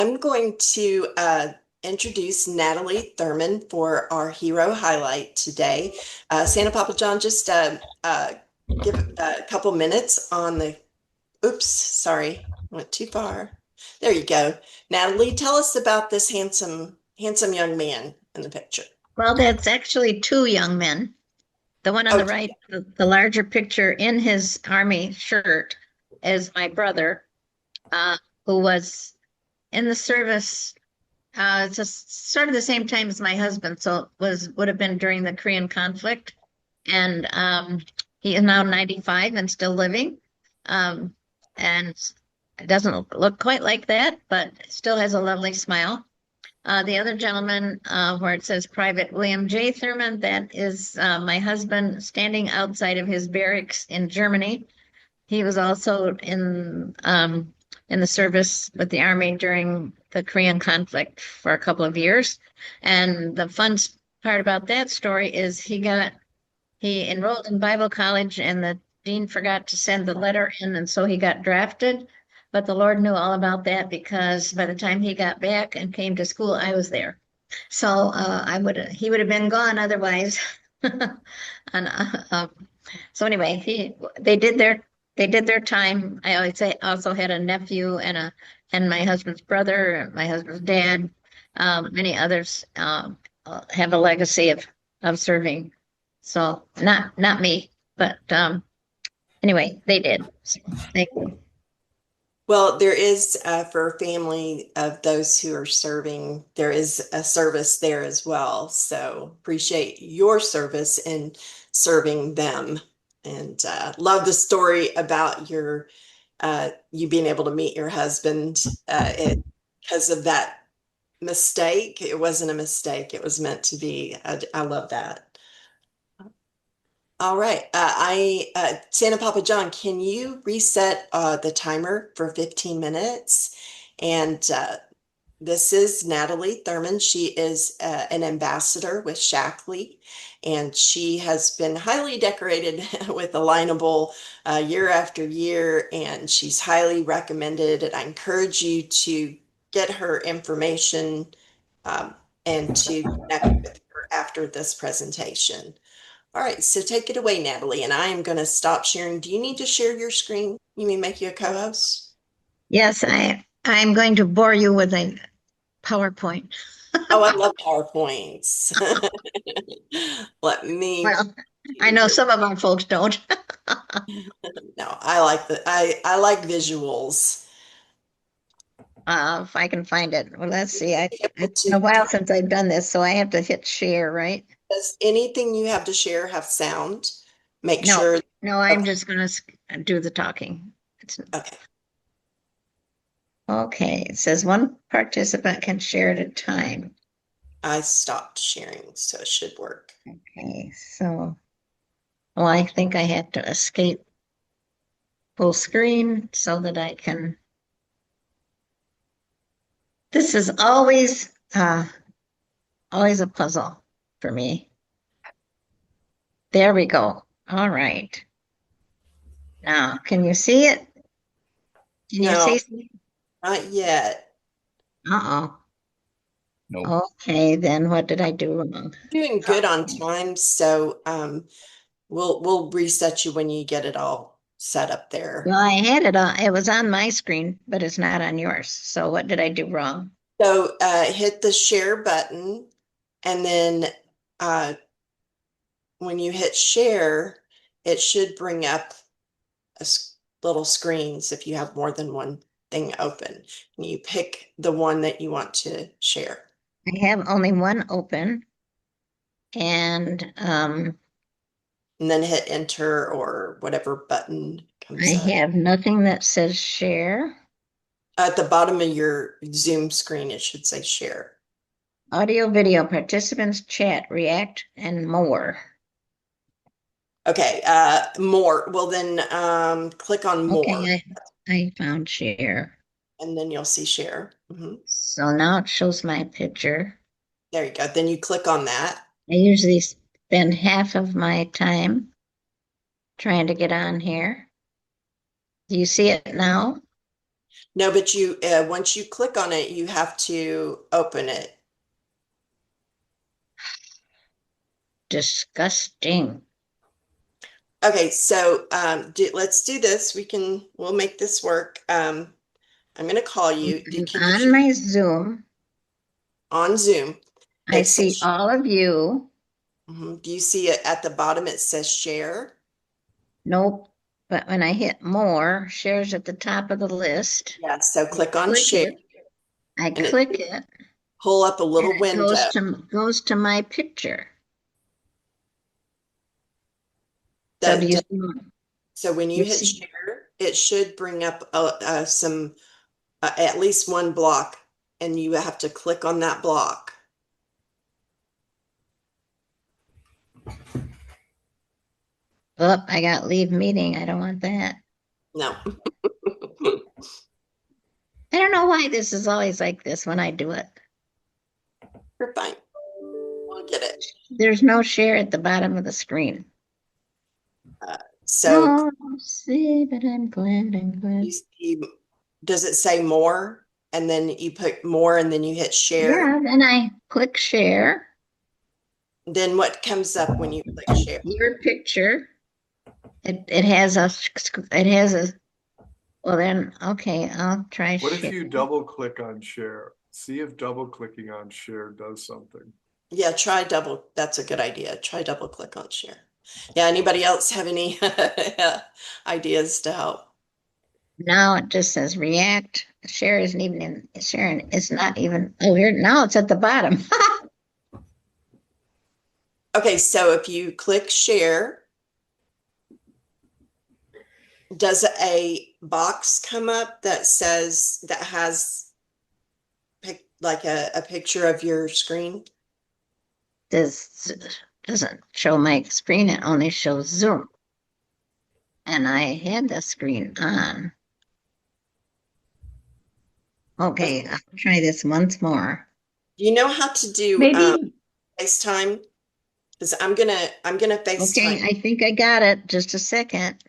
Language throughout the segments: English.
I'm going to introduce Natalie Thurmond for our hero highlight today. Santa Papa John, just give a couple minutes on the, oops, sorry, went too far. There you go. Natalie, tell us about this handsome young man in the picture. Well, that's actually two young men. The one on Oh, the right, the larger picture in his army shirt, is my brother, who was in the service just sort of the same time as my husband. So it would have been during the Korean conflict, and he is now 95 and still living, and it doesn't look quite like that, but still has a lovely smile. The other gentleman, where it says Private William J. Thurmond, that is my husband standing outside of his barracks in Germany. He was also in the service with the army during the Korean conflict for a couple of years. And the fun part about that story is he enrolled in Bible college and the dean forgot to send the letter in, and so he got drafted. But the Lord knew all about that because by the time he got back and came to school, I was there. So he would have been gone otherwise. And so anyway, they did their time. I always say also had a nephew and my husband's brother, my husband's dad, many others have a legacy of serving. So not me, but anyway, they did. So, thank you. well, there is, for a family of those who are serving, there is a service there as well. So appreciate your service in serving them. And love the story about you being able to meet your husband because of that mistake. It wasn't a mistake, it was meant to be. I love that. All right. Santa Papa John, can you reset the timer for 15 minutes? And this is Natalie Thurmond. She is an ambassador with Shaklee, and she has been highly decorated with Alignable year after year, and she's highly recommended. And I encourage you to get her information and to connect with her after this presentation. All right, so take it away, Natalie, and I am going to stop sharing. Do you need to share your screen? You mean make you a co-host? Yes, I'm going to bore you with a PowerPoint. Oh, I love PowerPoints. Let me Well, I do know the, some of our folks don't. no, I like visuals. If I can find it. Well, let's see. Be able It's been a to, while since I've done this, so I have to hit share, right? does anything you have to share have sound? Make No, sure. no, I'm Okay, just going to do the talking. It's okay. okay. It says one participant can share at a time. I stopped sharing, so it should work. Okay, so, well, I think I have to escape full screen so that I can. This is always a puzzle for me. There we go. All right. Now, can you see it? Can you No, see? not yet. Uh-oh. Nope. Okay, then what did I do wrong? Doing good on time, so we'll reset you when you get it all set up there. Well, I had it on, it was on my screen, but it's not on yours. So what did I do wrong? So hit the share button, and then uh, when you hit share, it should bring up little screens if you have more than one thing open. And you pick the one that you want to share. I have only one open and And then hit enter or whatever button I comes up. have nothing that says share. At the bottom of your Zoom screen, it should say share. Audio, video, participants, chat, react, and more. Okay, more. Well, then click on more, Okay, I found share. and then you'll see share. So now it shows my picture. There you go. Then you click on that. I usually spend half of my time trying to get on here. Do you see it now? No, but you once you click on it, you have to open it. Disgusting. Okay, so let's do this. We'll make this work. I'm going to call you. Can you On my Zoom, on Zoom? I It see says, all of you. do you see it at the bottom? It says share. Nope. But when I hit more, shares at the top of the list. Yeah, so I click on click share it. I and it click it, pull up a and little it window. goes to my picture. So do That you does, see? so when you You hit see? share, it should bring up some at least one block, and you have to click on that block. Oh, I got leave meeting. I don't want that. No, I don't know why this is always like this when I do it. you're fine. I'll get it. There's no share at the bottom of the screen. Uh, so Oh, see, but I'm glad, I'm you glad. see, does it say more? And then you put more, and then you hit share. Yeah, then I click share, Then what comes up when you click share? your picture. It has a, well then, okay, I'll try What if share. you double click on share? See if double clicking on share does something. Yeah, that's a good idea. Try double click on share. Yeah, anybody else have any ideas to help? Now it just says react. Share isn't even in, sharing is not even, oh, here, now it's at the bottom. Okay, so if you click share, does a box come up that has like a picture of your screen? This doesn't show my screen, it only shows Zoom. And I had the screen on. Okay, I'll try this once more. Do you know how to do Maybe, FaceTime? Because I'm gonna okay, FaceTime. I think I got it. Just a second.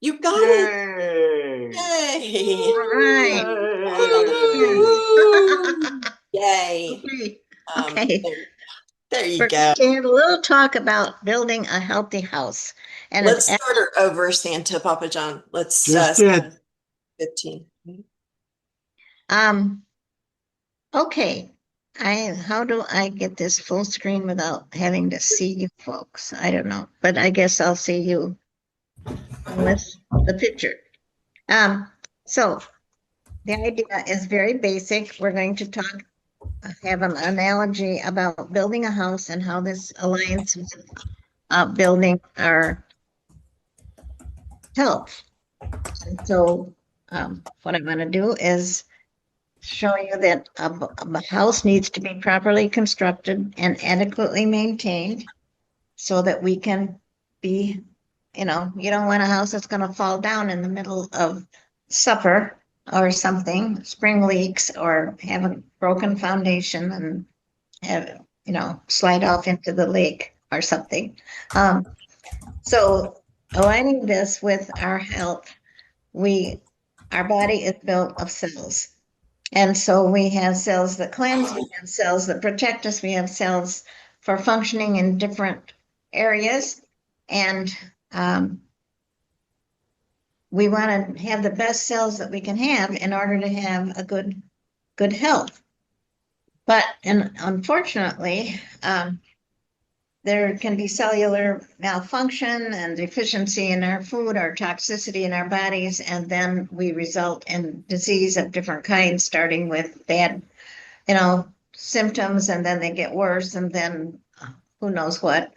You got it. Yay! Yay. All right. Yay! Yay. Okay. Um, Okay. there, there you We're go. going to have a little talk about building a healthy house. And it's Let's start her over, Santa Papa John. Let's Just did. 15. um okay. How do I get this full screen without having to see you folks? I don't know, but I guess I'll see you with the picture. Um, so the idea is very basic. We're going to have an analogy about building a house and how this aligns with building our health. And so, what I'm going to do is show you that a house needs to be properly constructed and adequately maintained so that we can be, you don't want a house that's going to fall down in the middle of supper or something, spring leaks, or have a broken foundation and have, slide off into the lake or something. Um, so aligning this with our health, our body is built of cells. And so we have cells that cleanse, we have cells that protect us, we have cells for functioning in different areas. And we want to have the best cells that we can have in order to have a good health. But and unfortunately, there can be cellular malfunction and deficiency in our food or toxicity in our bodies, and then we result in disease of different kinds, starting with bad, symptoms, and then they get worse, and then who knows what.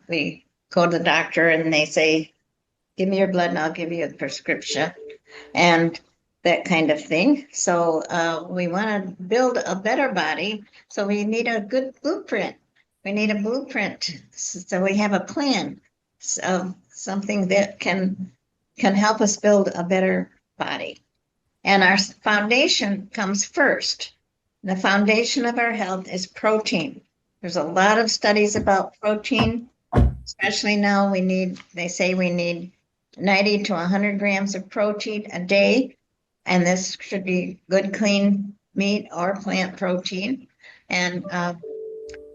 We go to the doctor and they say, give me your blood and I'll give you a prescription, and that kind of thing. So we want to build a better body. So we need a good blueprint. We need a blueprint. So we have a plan of something that can help us build a better body. And our foundation comes first. The foundation of our health is protein. There's a lot of studies about protein. especially now they say we need 90 to 100 grams of protein a day. And this should be good, clean meat or plant protein. And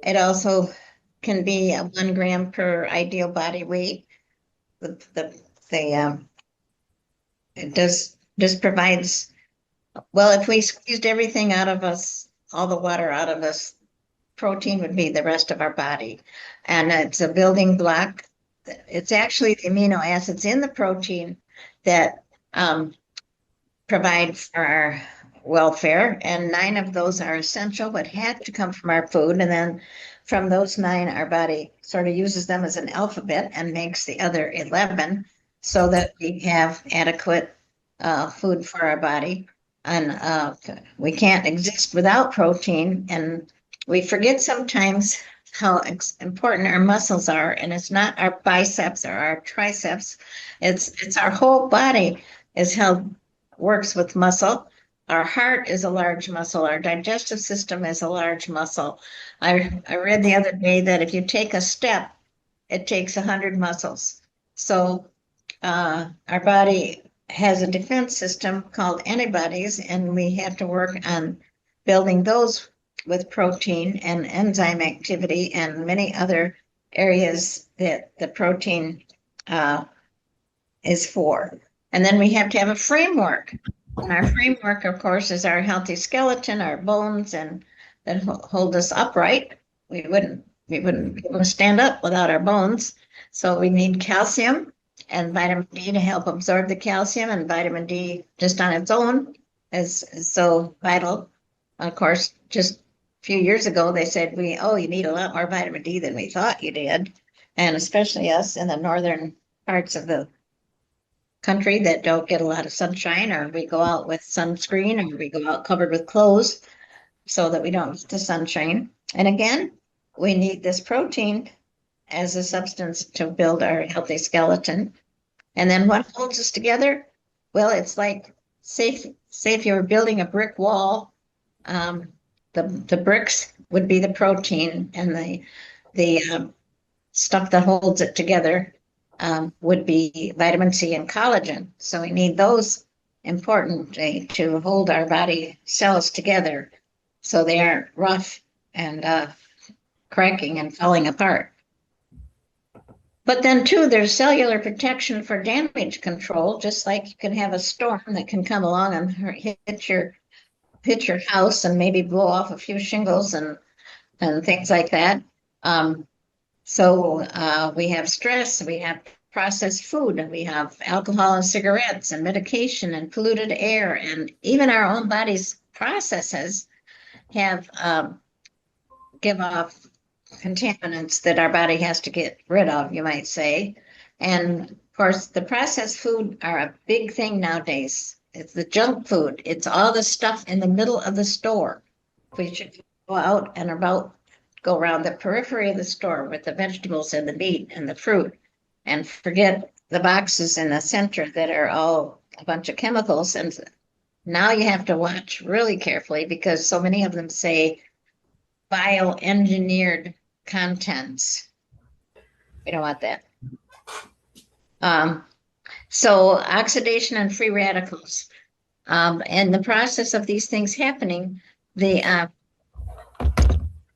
it also can be 1 gram per ideal body weight. The it does just provides, well, if we squeezed everything out of us, all the water out of us, protein would be the rest of our body. And it's a building block. It's actually the amino acids in the protein that provide for our welfare. And 9 of those are essential, but had to come from our food. And then from those 9, our body sort of uses them as an alphabet and makes the other 11 so that we have adequate food for our body. And we can't exist without protein. And we forget sometimes how important our muscles are. And it's not our biceps or our triceps. It's our whole body is held, works with muscle. Our heart is a large muscle. Our digestive system is a large muscle. I read the other day that if you take a step, it takes 100 muscles. So our body has a defense system called antibodies, and we have to work on building those with protein and enzyme activity and many other areas that the protein is for. And then we have to have a framework. And our framework, of course, is our healthy skeleton, our bones, and that hold us upright. We wouldn't be able to stand up without our bones. So we need calcium and vitamin D to help absorb the calcium, and vitamin D just on its own is so vital. Of course, just a few years ago, they said you need a lot more vitamin D than we thought you did. And especially us in the northern parts of the country that don't get a lot of sunshine, or we go out with sunscreen, or we go out covered with clothes so that we don't get the sunshine. And again, we need this protein as a substance to build our healthy skeleton. And then what holds us together? Well, it's like, say if you were building a brick wall, the bricks would be the protein, and the stuff that holds it together would be vitamin C and collagen. So we need those importantly to hold our body cells together so they aren't rough and cracking and falling apart. But then too, there's cellular protection for damage control, just like you can have a storm that can come along and hit your house and maybe blow off a few shingles and things like that. So we have stress, we have processed food, and we have alcohol and cigarettes and medication and polluted air, and even our own body's processes have give off contaminants that our body has to get rid of, you might say. And of course, the processed food are a big thing nowadays. It's the junk food. It's all the stuff in the middle of the store. We should go out and go around the periphery of the store with the vegetables and the meat and the fruit, and forget the boxes in the center that are all a bunch of chemicals. And now you have to watch really carefully because so many of them say bioengineered contents. We don't want that. So oxidation and free radicals. And the process of these things happening,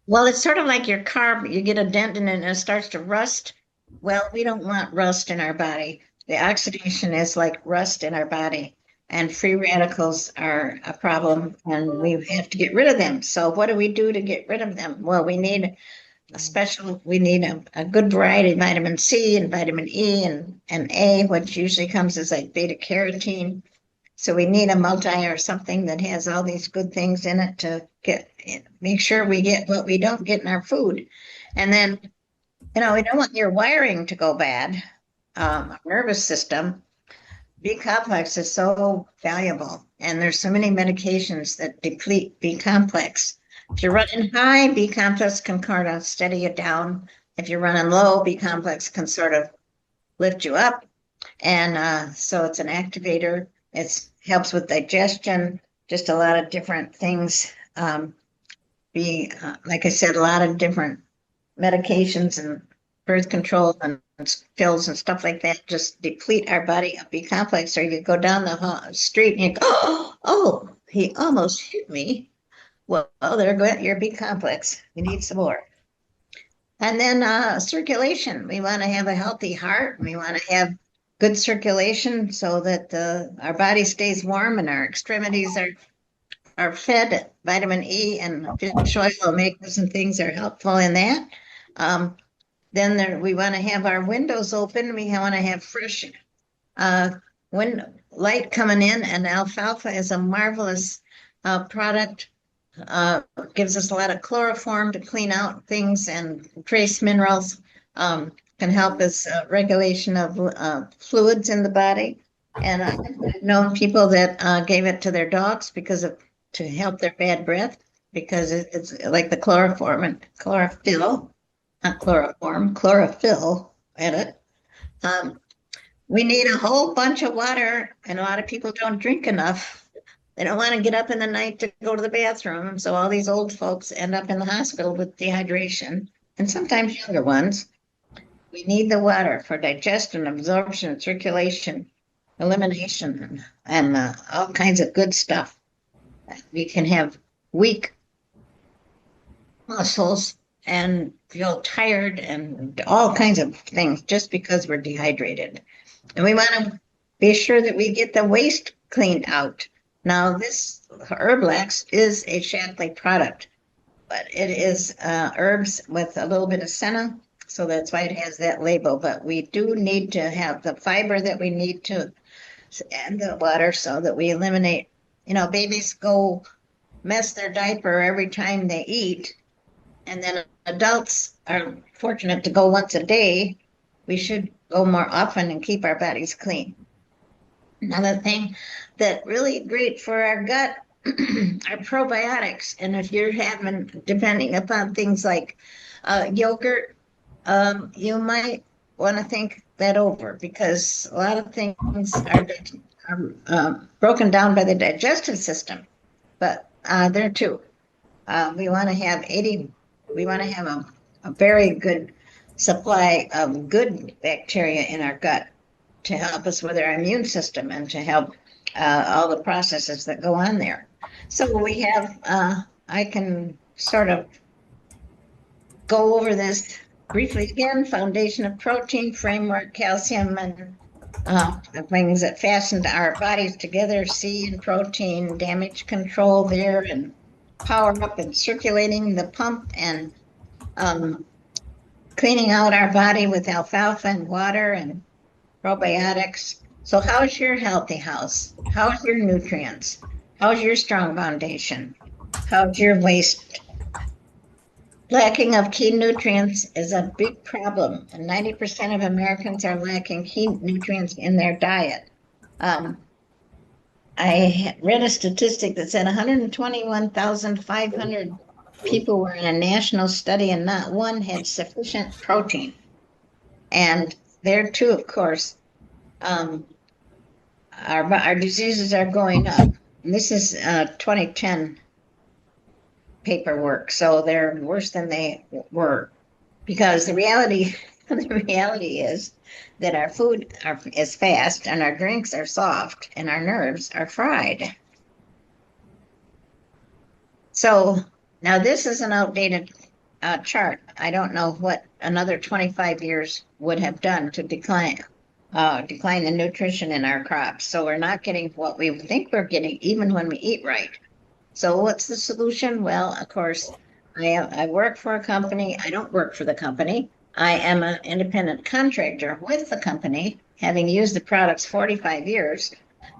well, it's sort of like your car, you get a dent in it and it starts to rust. Well, we don't want rust in our body. The oxidation is like rust in our body, and free radicals are a problem, and we have to get rid of them. So what do we do to get rid of them? Well, we need a good variety of vitamin C and vitamin E and A, which usually comes as like beta carotene. So we need a multi or something that has all these good things in it to make sure we get what we don't get in our food. And then, we don't want your wiring to go bad, nervous system. B complex is so valuable, and there's so many medications that deplete B complex. If you're running high, B complex can kind of steady you down. If you're running low, B complex can sort of lift you up. And so it's an activator. It helps with digestion, just a lot of different things. Like I said, a lot of different medications and birth control and pills and stuff like that just deplete our body of B complex. Or you go down the street and you go, oh, he almost hit me. Well, there go your B complex. We need some more. And then circulation. We want to have a healthy heart. We want to have good circulation so that our body stays warm and our extremities are fed. Vitamin E and fish oil omegas and things are helpful in that. Then we want to have our windows open. We want to have fresh light coming in, and alfalfa is a marvelous product. Gives us a lot of chloroform to clean out things and trace minerals. Can help us regulation of fluids in the body. And I've known people that gave it to their dogs to help their bad breath, because it's like the chloroform and chlorophyll, not chloroform, chlorophyll in it. We need a whole bunch of water, and a lot of people don't drink enough. They don't want to get up in the night to go to the bathroom. So all these old folks end up in the hospital with dehydration, and sometimes younger ones. We need the water for digestion, absorption, circulation, elimination, and all kinds of good stuff. We can have weak muscles and feel tired and all kinds of things just because we're dehydrated. And we want to be sure that we get the waste cleaned out. Now, this Herblax is a Shaklee product, but it is herbs with a little bit of senna, so that's why it has that label. But we do need to have the fiber that we need to add the water so that we eliminate, babies go mess their diaper every time they eat, and then adults are fortunate to go once a day. We should go more often and keep our bodies clean. Another thing that really great for our gut are probiotics. And if you're having, depending upon things like yogurt, you might want to think that over, because a lot of things are broken down by the digestive system. But there too, we want to have a very good supply of good bacteria in our gut to help us with our immune system and to help all the processes that go on there. So we have, I can sort of go over this briefly again: foundation of protein, framework, calcium, and the things that fasten our bodies together, C and protein, damage control there, and power up and circulating the pump, and cleaning out our body with alfalfa and water and probiotics. So how's your healthy house? How's your nutrients? How's your strong foundation? How's your waste? Lacking of key nutrients is a big problem, and 90% of Americans are lacking key nutrients in their diet. I read a statistic that said 121,500 people were in a national study, and not one had sufficient protein. And there too, of course, our diseases are going up. And this is 2010 paperwork, so they're worse than they were, because the reality is that our food is fast, and our drinks are soft, and our nerves are fried. So now this is an outdated chart. I don't know what another 25 years would have done to decline the nutrition in our crops. So we're not getting what we think we're getting, even when we eat right. So what's the solution? Well, of course, I work for a company. I don't work for the company. I am an independent contractor with the company, having used the products 45 years.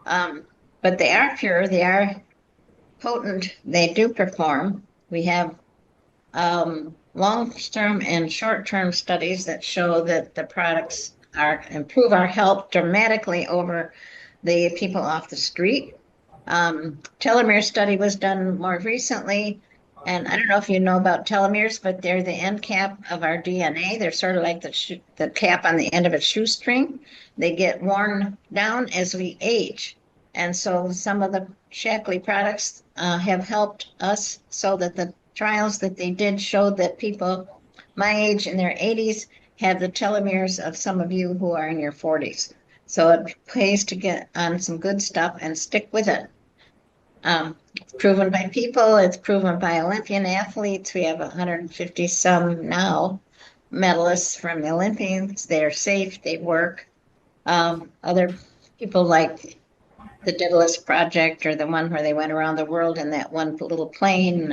But they are pure, they are potent, they do perform. We have long-term and short-term studies that show that the products improve our health dramatically over the people off the street. Telomere study was done more recently, and I don't know if you know about telomeres, but they're the end cap of our DNA. They're sort of like the cap on the end of a shoestring. They get worn down as we age, and so some of the Shaklee products have helped us, so that the trials that they did showed that people my age in their 80s have the telomeres of some of you who are in your 40s. So it pays to get on some good stuff and stick with it. It's proven by people, it's proven by Olympian athletes. We have 150 some now medalists from the Olympians. They're safe, they work. Other people like the Daedalus Project or the one where they went around the world in that one little plane.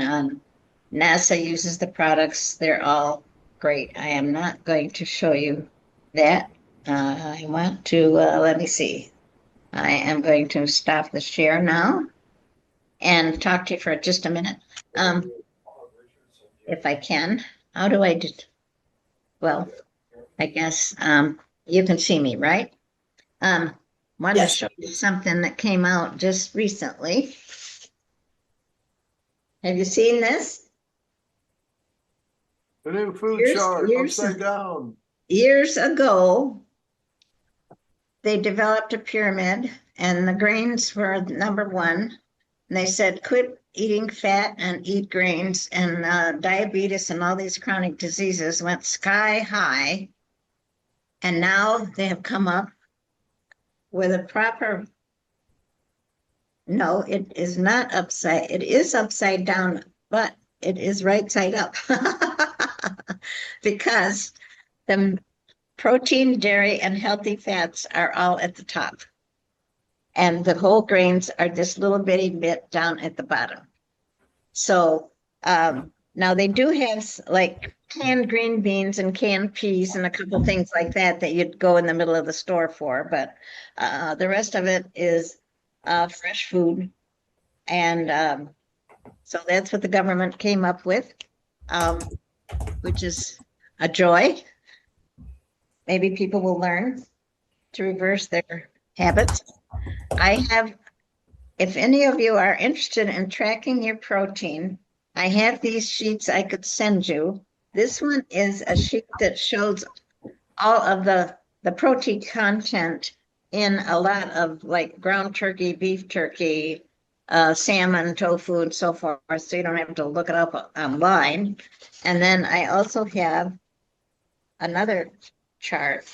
NASA uses the products. They're all great. I am not going to show you that. I want to, let me see. I am going to stop the share now and talk to you for just a minute. If I can. How do I do? Well, I guess you can see me, right? Wanted to Yes. show you something that came out just recently. Have you seen this? The new food Years- chart years- upside down. Years ago, they developed a pyramid, and the grains were number one. And they said, quit eating fat and eat grains, and diabetes and all these chronic diseases went sky high. And now they have come up with a proper, no, it is not upside, it is upside down, but it is right side up. Because the protein, dairy, and healthy fats are all at the top. And the whole grains are this little bitty bit down at the bottom. So now they do have like canned green beans and canned peas and a couple things like that you'd go in the middle of the store for, but the rest of it is fresh food. And so that's what the government came up with, which is a joy. Maybe people will learn to reverse their habits. If any of you are interested in tracking your protein, I have these sheets I could send you. This one is a sheet that shows all of the protein content in a lot of like ground turkey, beef turkey, salmon, tofu, and so forth, so you don't have to look it up online. And then I also have another chart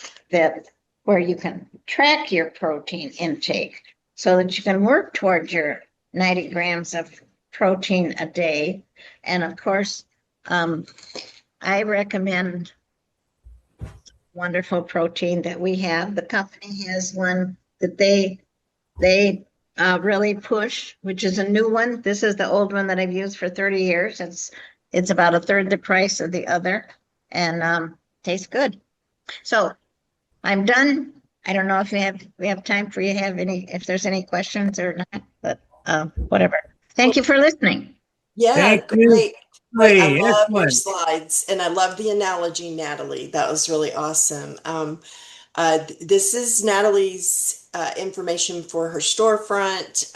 where you can track your protein intake so that you can work towards your 90 grams of protein a day. And of course, I recommend wonderful protein that we have. The company has one that they really push, which is a new one. This is the old one that I've used for 30 years. It's about a third the price of the other, and tastes good. So I'm done. I don't know if we have time for you to have if there's any questions or not, but whatever. Thank you for listening. Yeah, Thank you. great. Great. I love your Excellent. slides and I love the analogy, Natalie. That was really awesome. This is Natalie's information for her storefront.